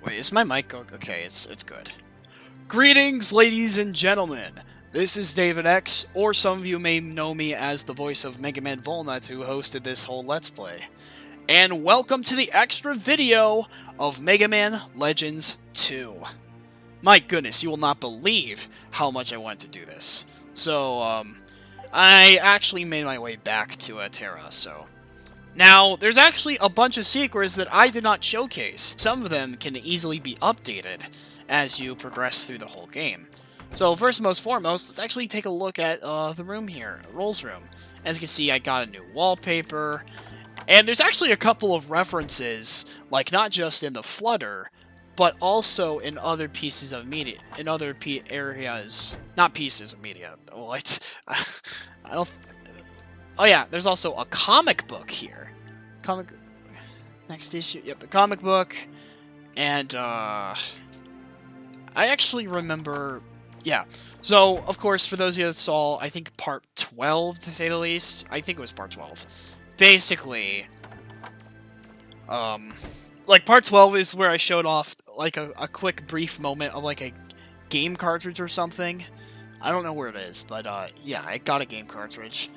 Wait, is my mic okay? It's good. Greetings, ladies and gentlemen. This is David X, or some of you may know me as the voice of Mega Man Volnutt, who hosted this whole Let's Play. And welcome to the extra video of Mega Man Legends 2. My goodness, you will not believe how much I wanted to do this. So, I actually made my way back to Terra, so... Now, there's actually a bunch of secrets that I did not showcase. Some of them can easily be updated as you progress through the whole game. So first and most foremost, let's actually take a look at the room here, Roll's room. As you can see, I got a new wallpaper, and there's actually a couple of references, like not just in the Flutter, but also in other pieces of media, in other areas, not pieces of media. What? I don't. Oh yeah, there's also a comic book here. Next issue, yep, a comic book, and I actually remember, yeah. So of course, for those of you that saw, I think part 12 to say the least. I think it was part 12. Basically, like part 12 is where I showed off like a quick brief moment of like a game cartridge or something. I don't know where it is, but yeah, I got a game cartridge.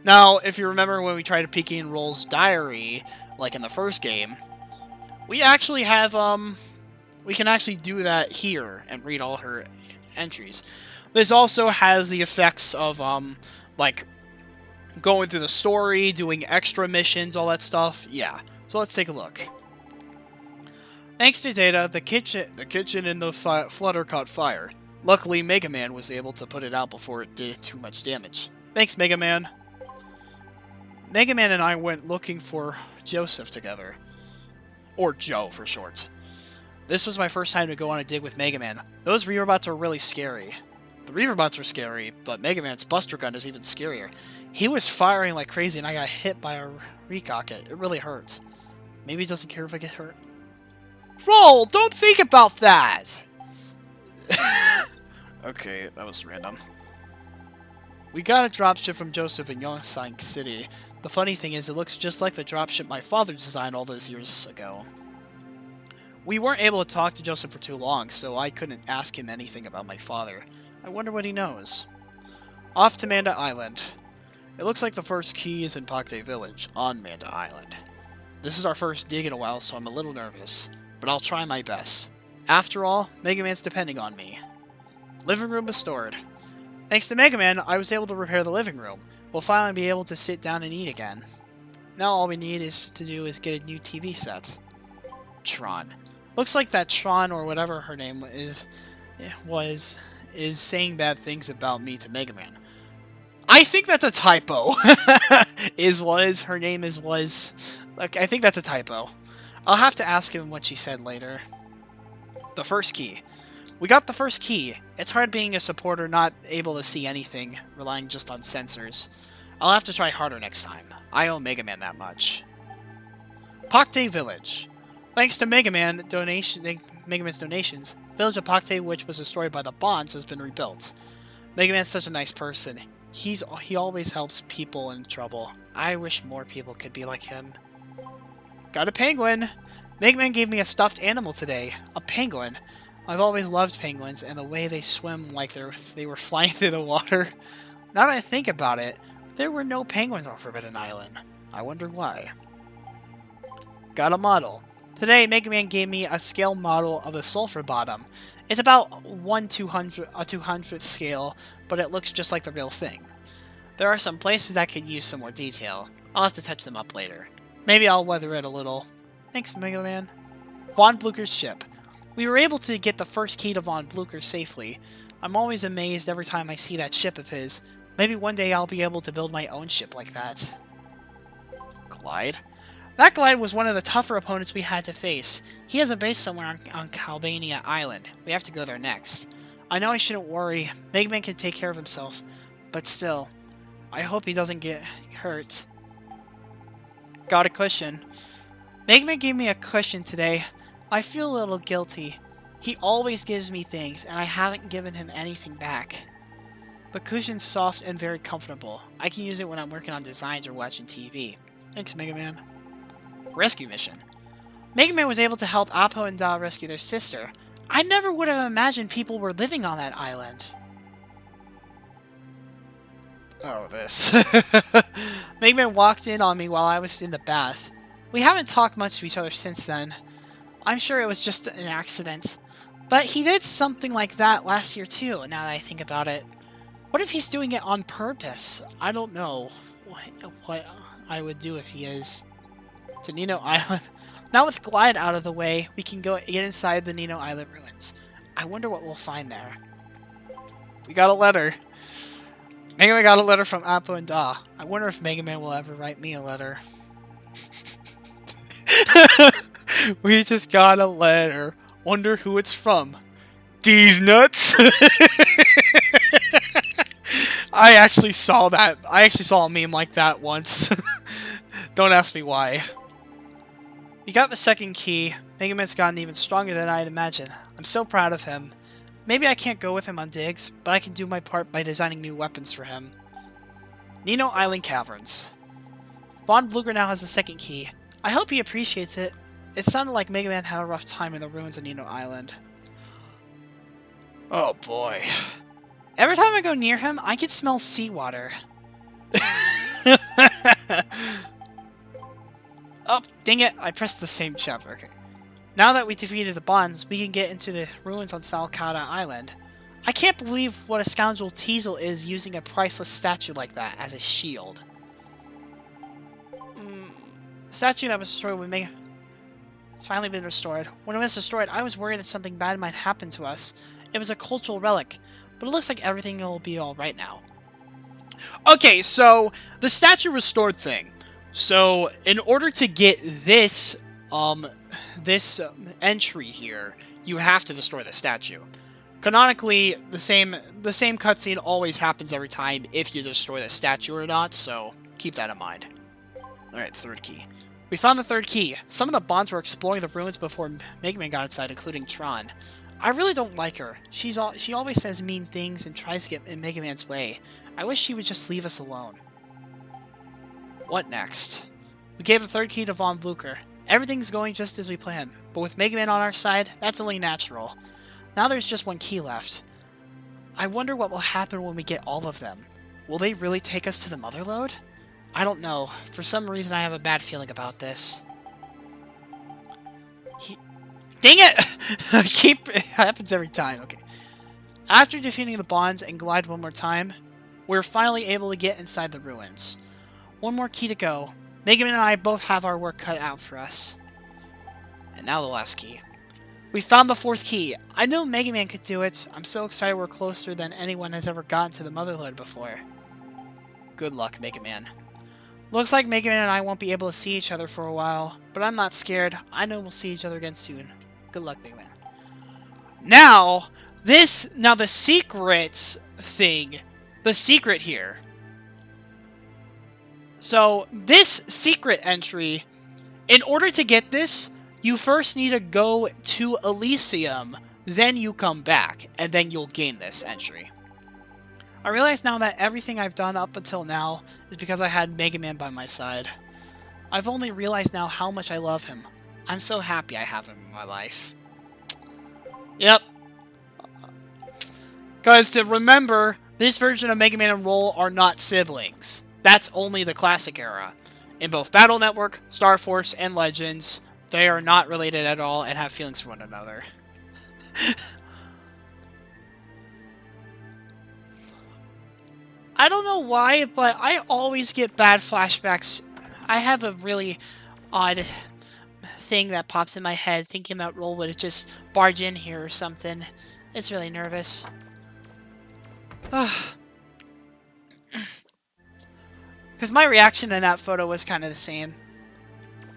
Now, if you remember when we tried to peek in Roll's diary, like in the first game, we actually have, we can actually do that here and read all her entries. This also has the effects of, like, going through the story, doing extra missions, all that stuff. Yeah, so let's take a look. Thanks to Data, the kitchen in the Flutter caught fire. Luckily, Mega Man was able to put it out before it did too much damage. Thanks, Mega Man. Mega Man and I went looking for Joseph together. Or Joe, for short. This was my first time to go on a dig with Mega Man. Those Reaverbots are really scary. The Reaverbots are scary, but Mega Man's Buster Gun is even scarier. He was firing like crazy and I got hit by a recocket. It really hurt. Maybe he doesn't care if I get hurt. Roll! Don't think about that! Okay, that was random. We got a dropship from Joseph in Yongsan City. The funny thing is, it looks just like the dropship my father designed all those years ago. We weren't able to talk to Joseph for too long, so I couldn't ask him anything about my father. I wonder what he knows. Off to Manda Island. It looks like the first key is in Pakte Village, on Manda Island. This is our first dig in a while, so I'm a little nervous, but I'll try my best. After all, Mega Man's depending on me. Living room restored. Thanks to Mega Man, I was able to repair the living room. We'll finally be able to sit down and eat again. Now all we need to do is get a new TV set. Tron. Looks like that Tron, or whatever her name is saying bad things about me to Mega Man. I think that's a typo. Her name was. Like, I think that's a typo. I'll have to ask him what she said later. The first key. We got the first key. It's hard being a supporter not able to see anything, relying just on sensors. I'll have to try harder next time. I owe Mega Man that much. Pakte Village. Thanks to Mega Man's donations, Village of Pakte, which was destroyed by the Bonds, has been rebuilt. Mega Man's such a nice person. He always helps people in trouble. I wish more people could be like him. Got a penguin! Mega Man gave me a stuffed animal today. A penguin. I've always loved penguins, and the way they swim like they were flying through the water. Now that I think about it, there were no penguins on Forbidden Island. I wonder why. Got a model. Today, Mega Man gave me a scale model of the Sulphur Bottom. It's about 1/200th scale, but it looks just like the real thing. There are some places that could use some more detail. I'll have to touch them up later. Maybe I'll weather it a little. Thanks, Mega Man. Von Blucher's ship. We were able to get the first key to Von Blucher safely. I'm always amazed every time I see that ship of his. Maybe one day I'll be able to build my own ship like that. Glide? That Glide was one of the tougher opponents we had to face. He has a base somewhere on Calbania Island. We have to go there next. I know I shouldn't worry. Mega Man can take care of himself. But still, I hope he doesn't get hurt. Got a cushion. Mega Man gave me a cushion today. I feel a little guilty. He always gives me things, and I haven't given him anything back. The cushion's soft and very comfortable. I can use it when I'm working on designs or watching TV. Thanks, Mega Man. Rescue mission. Mega Man was able to help Apo and Da rescue their sister. I never would have imagined people were living on that island. Oh, this. Mega Man walked in on me while I was in the bath. We haven't talked much to each other since then. I'm sure it was just an accident. But he did something like that last year too, now that I think about it. What if he's doing it on purpose? I don't know what I would do if he is. To Nino Island. Now with Glide out of the way, we can get inside the Nino Island ruins. I wonder what we'll find there. We got a letter. Mega Man got a letter from Apo and Da. I wonder if Mega Man will ever write me a letter. We just got a letter. Wonder who it's from. These nuts? I actually saw that. I actually saw a meme like that once. Don't ask me why. We got the second key. Mega Man's gotten even stronger than I'd imagined. I'm so proud of him. Maybe I can't go with him on digs, but I can do my part by designing new weapons for him. Nino Island Caverns. Von Blucher now has the second key. I hope he appreciates it. It sounded like Mega Man had a rough time in the ruins of Nino Island. Oh boy. Every time I go near him, I can smell seawater. Oh, dang it, I pressed the same chapter. Okay. Now that we defeated the Bonds, we can get into the ruins on Salcata Island. I can't believe what a scoundrel Teasel is using a priceless statue like that as a shield. Statue that was destroyed with Mega... It's finally been restored. When it was destroyed, I was worried that something bad might happen to us. It was a cultural relic, but it looks like everything will be alright now. Okay, so the statue restored thing. So, in order to get this entry here, you have to destroy the statue. Canonically, the same cutscene always happens every time if you destroy the statue or not, so keep that in mind. Alright, third key. We found the third key. Some of the Bonds were exploring the ruins before Mega Man got inside, including Tron. I really don't like her. She always says mean things and tries to get in Mega Man's way. I wish she would just leave us alone. What next? We gave the third key to Von Blucher. Everything's going just as we planned, but with Mega Man on our side, that's only natural. Now there's just one key left. I wonder what will happen when we get all of them. Will they really take us to the Motherlode? I don't know. For some reason I have a bad feeling about this. Dang it! It happens every time. Okay. After defeating the Bonds and Glide one more time, we're finally able to get inside the ruins. One more key to go. Mega Man and I both have our work cut out for us. And now the last key. We found the fourth key. I know Mega Man could do it. I'm so excited we're closer than anyone has ever gotten to the Motherlode before. Good luck, Mega Man. Looks like Mega Man and I won't be able to see each other for a while, but I'm not scared. I know we'll see each other again soon. Good luck, Mega Man. Now the secret thing. The secret here. So, this secret entry, in order to get this, you first need to go to Elysium, then you come back, and then you'll gain this entry. I realize now that everything I've done up until now is because I had Mega Man by my side. I've only realized now how much I love him. I'm so happy I have him in my life. Yep. Guys, to remember, this version of Mega Man and Roll are not siblings. That's only the classic era. In both Battle Network, Star Force, and Legends, they are not related at all and have feelings for one another. I don't know why, but I always get bad flashbacks. I have a really odd thing that pops in my head, thinking that Roll would just barge in here or something. It's really nervous. Because my reaction in that photo was kind of the same.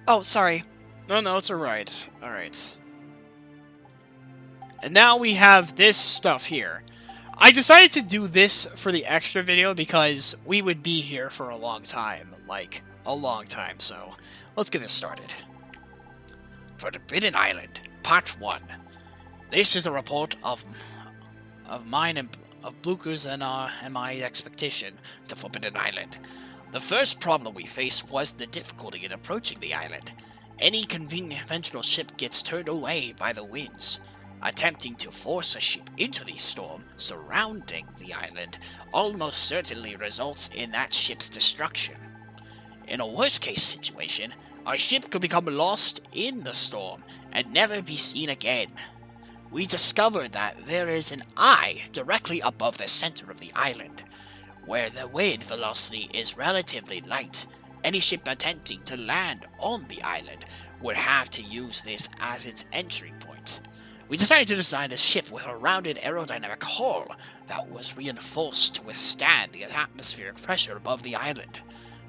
Oh, sorry. No, it's alright. Alright. And now we have this stuff here. I decided to do this for the extra video because we would be here for a long time. Like, a long time, so let's get this started. Forbidden Island, Part 1. This is a report of mine and of Blucher's and my expedition to Forbidden Island. The first problem we faced was the difficulty in approaching the island. any conventional ship gets turned away by the winds. Attempting to force a ship into the storm surrounding the island almost certainly results in that ship's destruction. In a worst-case situation, our ship could become lost in the storm and never be seen again. We discovered that there is an eye directly above the center of the island, where the wind velocity is relatively light. Any ship attempting to land on the island would have to use this as its entry point. We decided to design a ship with a rounded aerodynamic hull that was reinforced to withstand the atmospheric pressure above the island.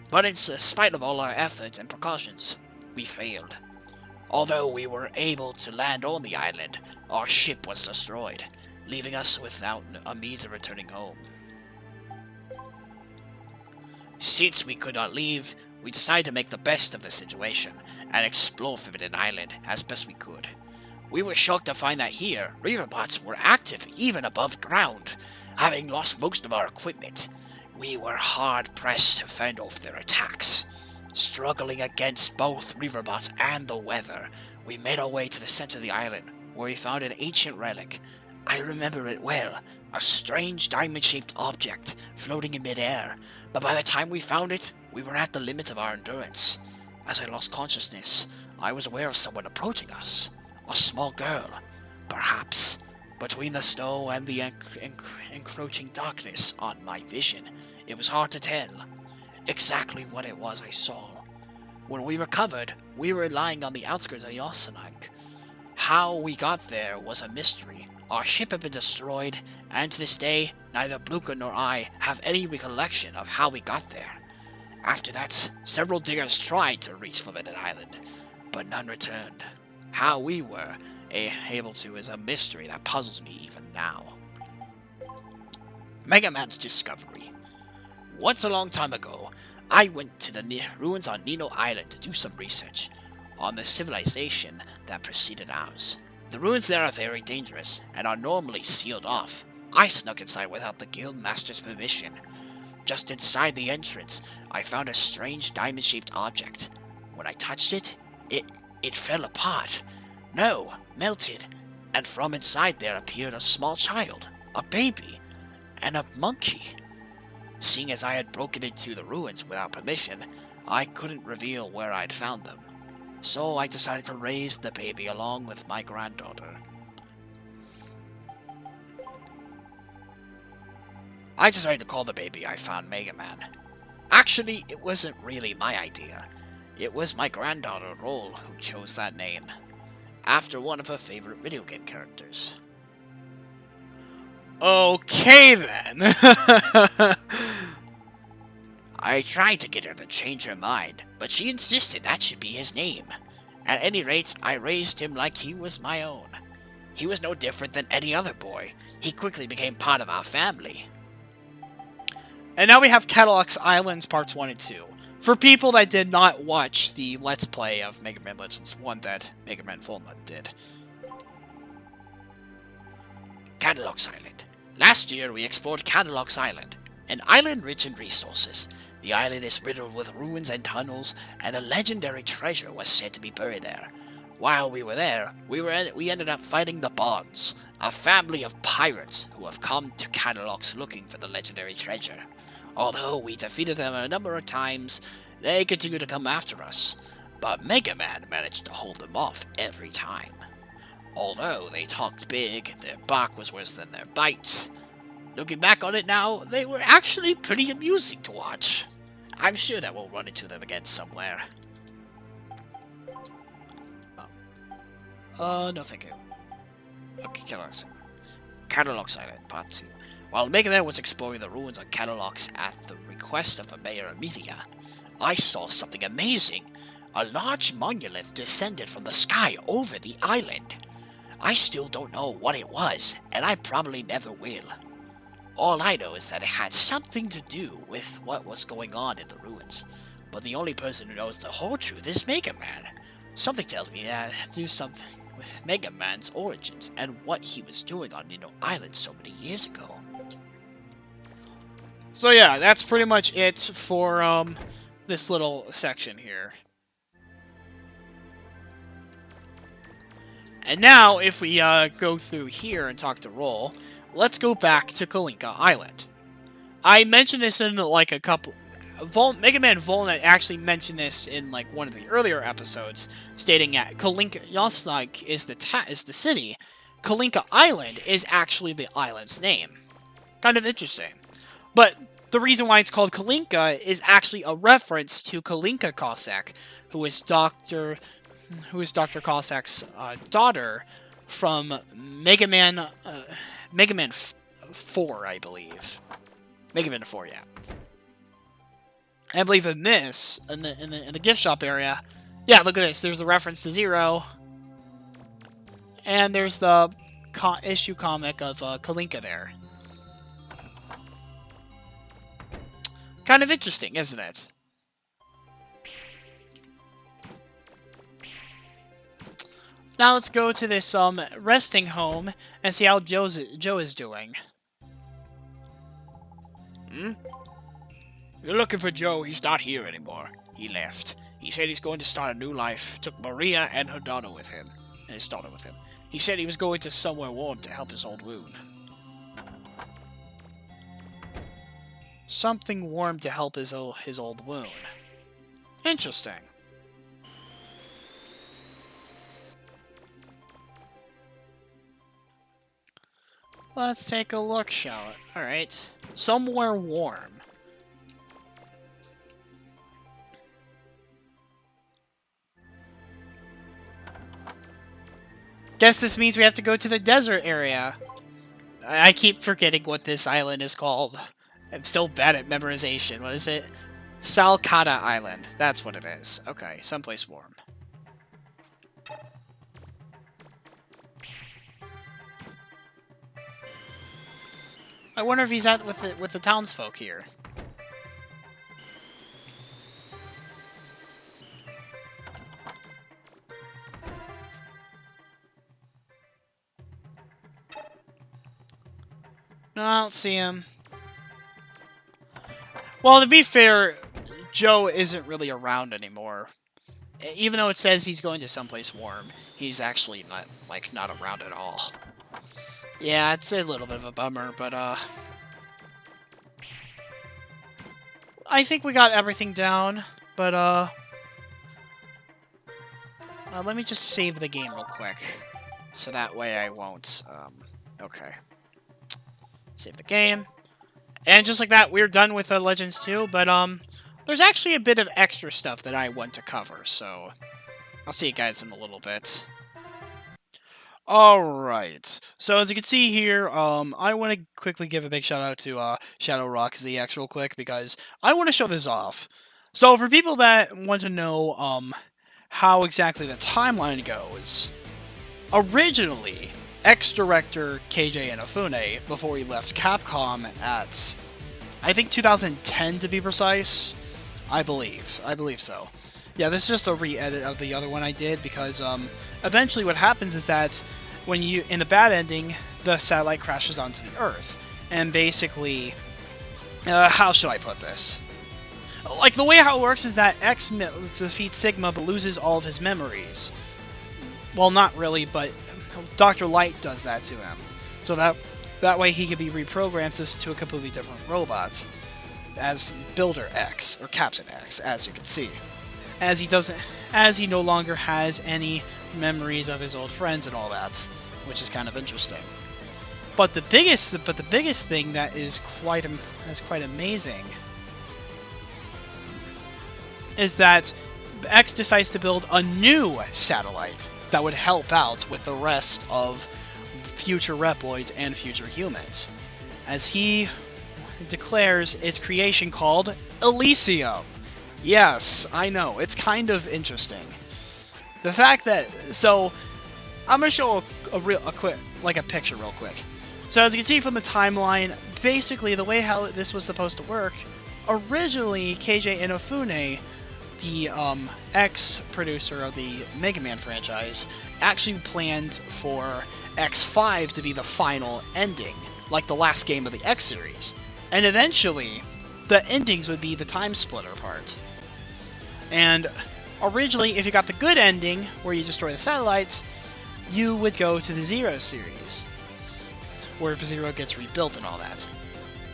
But in spite of all our efforts and precautions, we failed. Although we were able to land on the island, our ship was destroyed, leaving us without a means of returning home. Since we could not leave, we decided to make the best of the situation and explore Forbidden Island as best we could. We were shocked to find that here, Reaverbots were active even above ground. Having lost most of our equipment, we were hard-pressed to fend off their attacks. Struggling against both Reaverbots and the weather, we made our way to the center of the island, where we found an ancient relic. I remember it well, a strange diamond-shaped object floating in midair, but by the time we found it, we were at the limit of our endurance. As I lost consciousness, I was aware of someone approaching us. A small girl, perhaps. Between the snow and the encroaching darkness on my vision, it was hard to tell exactly what it was I saw. When we recovered, we were lying on the outskirts of Yosenak. How we got there was a mystery. Our ship had been destroyed, and to this day, neither Bluka nor I have any recollection of how we got there. After that, several diggers tried to reach Forbidden Island, but none returned. How we were able to is a mystery that puzzles me even now. Mega Man's discovery. Once a long time ago, I went to the ruins on Nino Island to do some research on the civilization that preceded ours. The ruins there are very dangerous and are normally sealed off. I snuck inside without the Guildmaster's permission. Just inside the entrance, I found a strange diamond-shaped object. When I touched it, it fell apart. No, melted. And from inside there appeared a small child, a baby, and a monkey. Seeing as I had broken into the ruins without permission, I couldn't reveal where I'd found them. So I decided to raise the baby along with my granddaughter. I decided to call the baby I found Mega Man. Actually, it wasn't really my idea. It was my granddaughter, Roll, who chose that name, after one of her favorite video game characters. Okay, then. I tried to get her to change her mind, but she insisted that should be his name. At any rate, I raised him like he was my own. He was no different than any other boy. He quickly became part of our family. And now we have Catalog's Islands Parts 1 and 2. For people that did not watch the Let's Play of Mega Man Legends 1 that Mega Man Volnutt did. Catalog's Island. Last year we explored Catalog's Island, an island rich in resources. The island is riddled with ruins and tunnels, and a legendary treasure was said to be buried there. While we were there, we ended up fighting the Bonds, a family of pirates who have come to Catalogs looking for the legendary treasure. Although we defeated them a number of times, they continue to come after us, but Mega Man managed to hold them off every time. Although they talked big, their bark was worse than their bite. Looking back on it now, they were actually pretty amusing to watch. I'm sure that we'll run into them again somewhere. No thank you. Okay, Catalog's Island, Part 2. While Mega Man was exploring the ruins of Catalog's at the request of the Mayor of Mythia, I saw something amazing. A large monolith descended from the sky over the island. I still don't know what it was, and I probably never will. All I know is that it had something to do with what was going on in the ruins, but the only person who knows the whole truth is Mega Man. Something tells me that do something with Mega Man's origins and what he was doing on Nino Island so many years ago. So yeah, that's pretty much it for this little section here. And now, if we go through here and talk to Roll, let's go back to Kalinka Island. I mentioned this in like a couple... Mega Man Volnutt actually mentioned this in like one of the earlier episodes, stating that Kalinka Yasnak is the city. Kalinka Island is actually the island's name. Kind of interesting. But the reason why it's called Kalinka is actually a reference to Kalinka Cossack, who is Dr. Cossack's daughter from Mega Man 4, I believe. Mega Man 4, yeah. I believe in this, in the gift shop area, yeah, look at this. There's a reference to Zero, and there's the issue comic of Kalinka there. Kind of interesting, isn't it? Now let's go to this resting home and see how Joe is doing. Hmm? You're looking for Joe. He's not here anymore. He left. He said he's going to start a new life. Took Maria and her daughter with him. And his daughter with him. He said he was going to somewhere warm to help his old wound. Something warm to help his old wound. Interesting. Let's take a look, shall we? Alright. Somewhere warm. Guess this means we have to go to the desert area. I keep forgetting what this island is called. I'm still bad at memorization. What is it? Salcata Island. That's what it is. Okay, someplace warm. I wonder if he's at with the townsfolk here. No, I don't see him. Well, to be fair, Joe isn't really around anymore. Even though it says he's going to someplace warm, he's actually not around at all. Yeah, it's a little bit of a bummer, but I think we got everything down, but let me just save the game real quick, so that way I won't, okay. Save the game. And just like that, we're done with Legends 2, but, there's actually a bit of extra stuff that I want to cover, so I'll see you guys in a little bit. Alright, so as you can see here, I want to quickly give a big shout out to, Shadow Rock ZX real quick, because I want to show this off. So for people that want to know, how exactly the timeline goes, originally, ex-director KJ Inafune, before he left Capcom at, I think 2010 to be precise, I believe so. Yeah, this is just a re-edit of the other one I did, because, eventually what happens is that when you, in the bad ending, the satellite crashes onto the Earth, and basically, how should I put this? Like, the way how it works is that X defeats Sigma, but loses all of his memories. Well, not really, but Dr. Light does that to him. So that way he can be reprogrammed to a completely different robot, as Builder X, or Captain X, as you can see. As he no longer has any memories of his old friends and all that, which is kind of interesting. But the biggest thing that is quite amazing is that X decides to build a new satellite that would help out with the rest of future Reploids and future humans, as he declares its creation called Elysium. Yes, I know, it's kind of interesting. The fact that, so, I'm going to show a picture real quick. So as you can see from the timeline, basically the way how this was supposed to work, originally KJ Inafune, the ex-producer of the Mega Man franchise, actually planned for X5 to be the final ending, like the last game of the X series. And eventually, the endings would be the time splitter part. And originally, if you got the good ending, where you destroy the satellites, you would go to the Zero series, where Zero gets rebuilt and all that.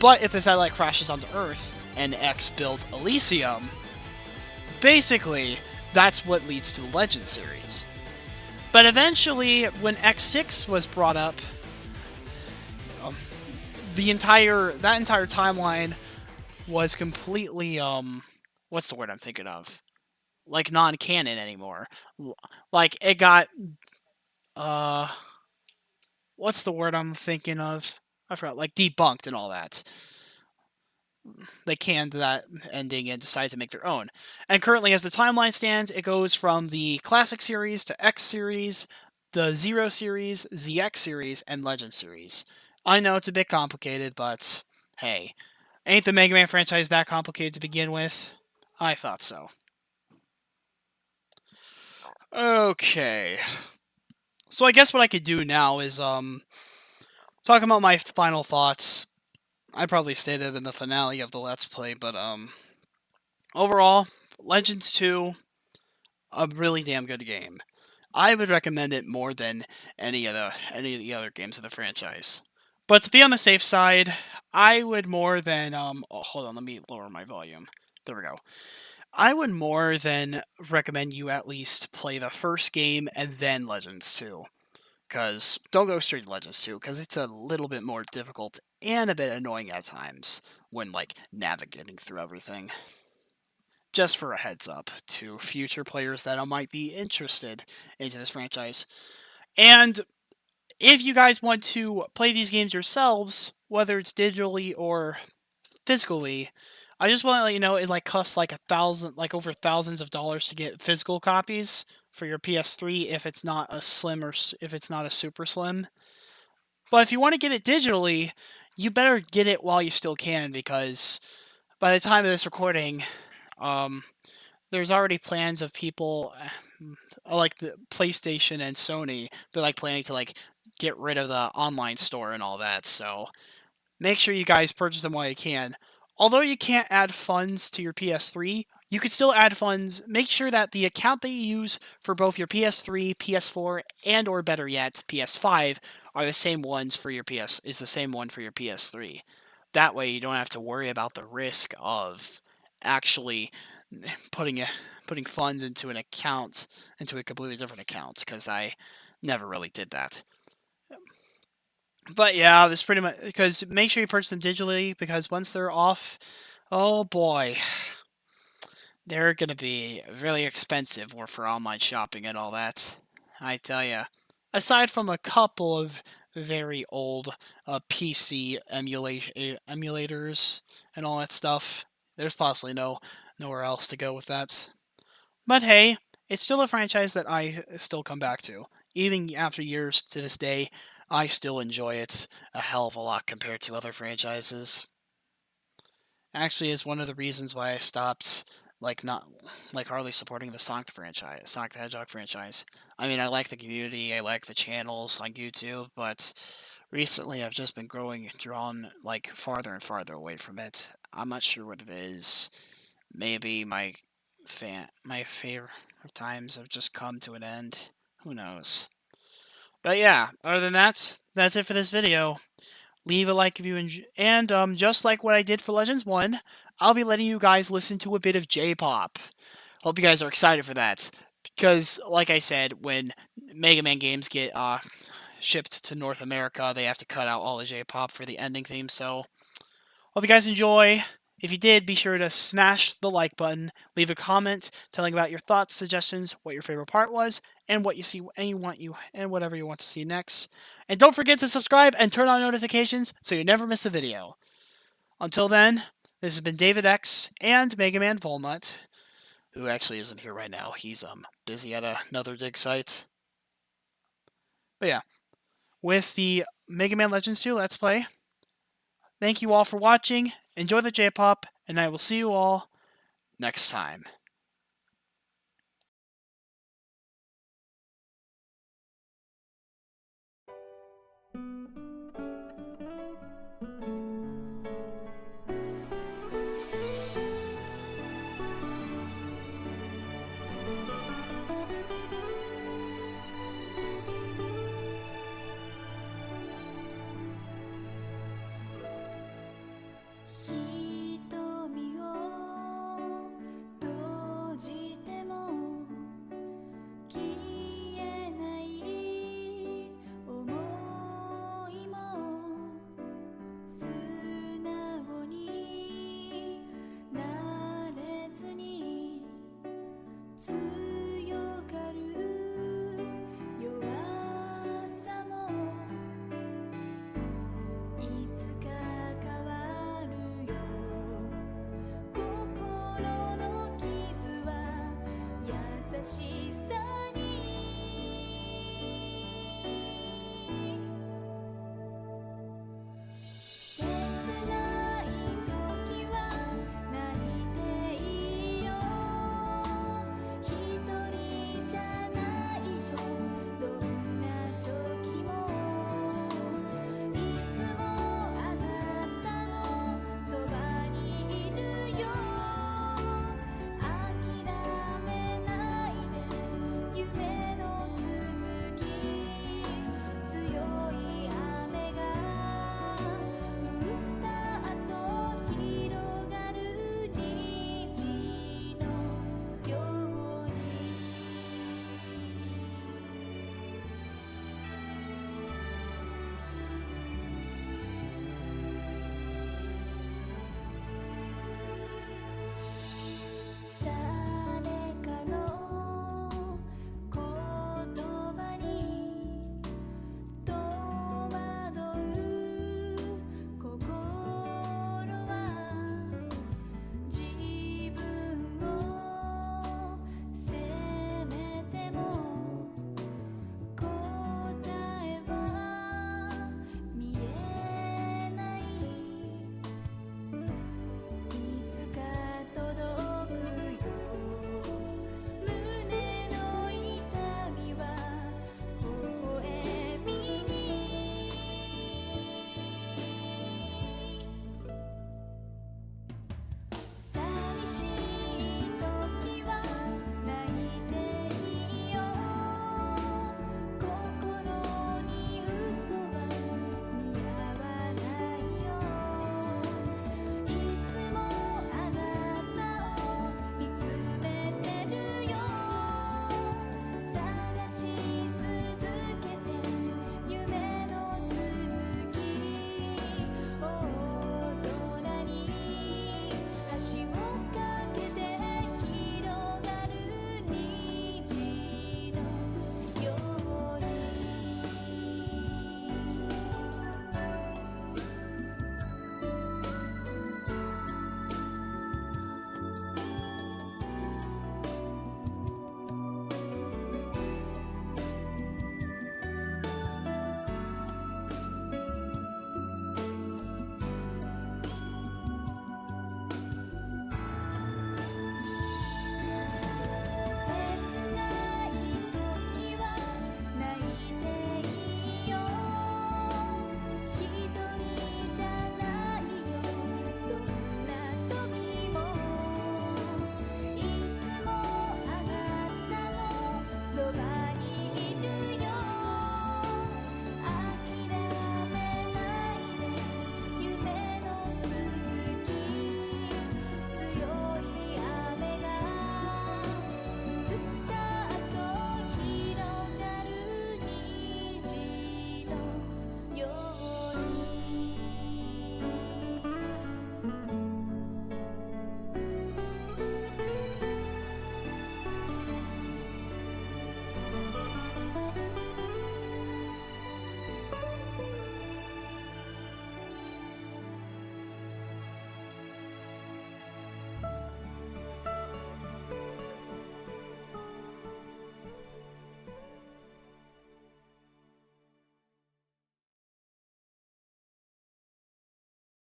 But if the satellite crashes onto Earth and X builds Elysium, basically, that's what leads to the Legend series. But eventually, when X6 was brought up, that entire timeline was completely what's the word I'm thinking of? Like non-canon anymore. Like it got what's the word I'm thinking of? I forgot. Like debunked and all that. They canned that ending and decided to make their own. And currently, as the timeline stands, it goes from the Classic series to X series, the Zero series, ZX series, and Legend series. I know it's a bit complicated, but hey, ain't the Mega Man franchise that complicated to begin with? I thought so. Okay. So I guess what I could do now is talk about my final thoughts. I probably stated in the finale of the Let's Play, but overall, Legends 2, a really damn good game. I would recommend it more than any of the other games of the franchise. But to be on the safe side, I would more than hold on, let me lower my volume. There we go. I would more than recommend you at least play the first game and then Legends 2. Because don't go straight to Legends 2, because it's a little bit more difficult and a bit annoying at times when, like, navigating through everything. Just for a heads up to future players that might be interested into this franchise. And if you guys want to play these games yourselves, whether it's digitally or physically, I just want to let you know it like costs like over thousands of dollars to get physical copies for your PS3 if it's not a slim or if it's not a super slim. But if you want to get it digitally, you better get it while you still can, because by the time of this recording, there's already plans of people like the PlayStation and Sony. They're like planning to like get rid of the online store and all that. So make sure you guys purchase them while you can. Although you can't add funds to your PS3, you could still add funds. Make sure that the account that you use for both your PS3, PS4, and or better yet, PS5 are the same ones for your is the same one for your PS3. That way you don't have to worry about the risk of actually putting funds into an account, into a completely different account, because I never really did that. But yeah, this pretty much, because make sure you purchase them digitally, because once they're off, oh boy, they're gonna be really expensive or for online shopping and all that. I tell ya. Aside from a couple of very old PC emulators and all that stuff, there's possibly nowhere else to go with that. But hey, it's still a franchise that I still come back to. Even after years to this day, I still enjoy it a hell of a lot compared to other franchises. Actually, is one of the reasons why I stopped not hardly supporting the Sonic franchise, Sonic the Hedgehog franchise. I mean, I like the community, I like the channels on YouTube, but recently I've just been drawn like farther and farther away from it. I'm not sure what it is. Maybe my favorite times have just come to an end. Who knows? But yeah, other than that, that's it for this video. Leave a like if you enjoy, and just like what I did for Legends 1, I'll be letting you guys listen to a bit of J-pop. Hope you guys are excited for that, because like I said, when Mega Man games get shipped to North America, they have to cut out all the J-pop for the ending theme, so hope you guys enjoy. If you did, be sure to smash the like button, leave a comment telling about your thoughts, suggestions, what your favorite part was, and what you see and whatever you want to see next. And don't forget to subscribe and turn on notifications so you never miss a video. Until then, this has been David X and Mega Man Volnutt, who actually isn't here right now. He's busy at another dig site. But yeah, with the Mega Man Legends 2 Let's Play, thank you all for watching, enjoy the J-pop, and I will see you all next time.